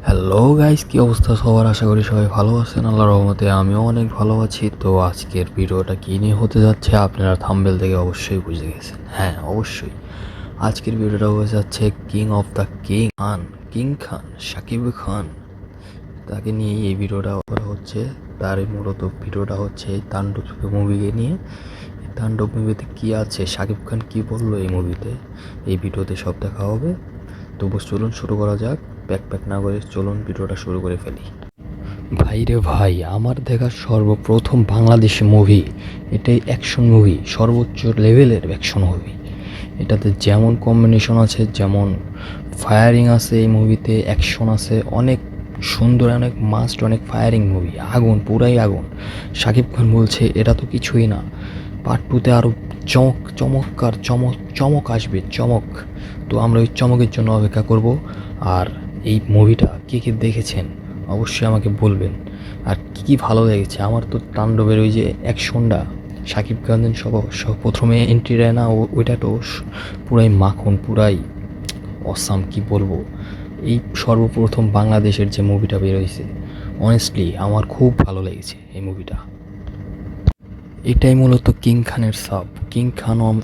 Hello guys, কি অবস্থা সবার? আশা করি সবাই ভালো আছেন। আল্লাহর রহমতে আমিও অনেক ভালো আছি। তো আজকের ভিডিওটা কী নিয়ে হতে যাচ্ছে আপনারা থাম্বনেল থেকে অবশ্যই বুঝে গেছেন। হ্যাঁ, অবশ্যই আজকের ভিডিওটা হয়ে যাচ্ছে কিং অফ দ্য কিং খান শাকিব খান। তাকে নিয়ে এই ভিডিওটা করা হচ্ছে। তার মূলত ভিডিওটা হচ্ছে এই তাণ্ডব মুভিকে নিয়ে। এই তাণ্ডব মুভিতে কী আছে, শাকিব খান কী বললো এই মুভিতে, এই ভিডিওতে সব দেখা হবে। তো চলুন শুরু করা যাক। প্যাক না করে চলুন ভিডিওটা শুরু করে ফেলি। ভাই রে ভাই, আমার দেখা সর্বপ্রথম বাংলাদেশি মুভি এটাই। অ্যাকশন মুভি, সর্বোচ্চ লেভেলের অ্যাকশন মুভি। এটাতে যেমন কম্বিনেশন আছে, যেমন ফায়ারিং আছে এই মুভিতে, অ্যাকশন আছে, অনেক সুন্দর, অনেক মাস্ট, অনেক ফায়ারিং মুভি। আগুন, পুরাই আগুন। শাকিব খান বলছে এটা তো কিছুই না, পার্ট টুতে আরও চমক আসবে, চমক। তো আমরা ওই চমকের জন্য অপেক্ষা করব। আর এই মুভিটা কে দেখেছেন অবশ্যই আমাকে বলবেন। আর কী ভালো লেগেছে আমার তো তাণ্ডবের ওই যে অ্যাকশনটা, শাকিব খান সব প্রথমে এন্ট্রি দেয় না, ওইটা তো পুরাই মাখন, পুরাই অসাম, কি বলবো। এই সর্বপ্রথম বাংলাদেশের যে মুভিটা বেরোয়েছে, অনেস্টলি আমার খুব ভালো লেগেছে এই মুভিটা। এটাই মূলত কিং খানের king Khan on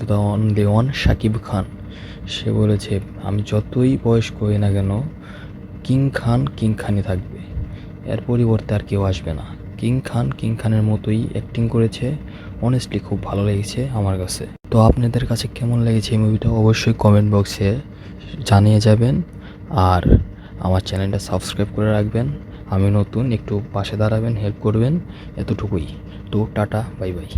the one Shakib Khan. সে বলেছে আমি যতই বয়স্ক হই না কেন, কিং খানই থাকবে, এর পরিবর্তে আর কেউ আসবে না। কিং খানের মতোই অ্যাক্টিং করেছে। অনেস্টলি খুব ভালো লেগেছে আমার কাছে। তো আপনাদের কাছে কেমন লেগেছে এই মুভিটা অবশ্যই কমেন্ট বক্সে জানিয়ে যাবেন। আর আমার চ্যানেলটা সাবস্ক্রাইব করে রাখবেন। আমি নতুন, একটু পাশে দাঁড়াবেন, হেল্প করবেন, এতটুকুই। তো টাটা, বাই বাই।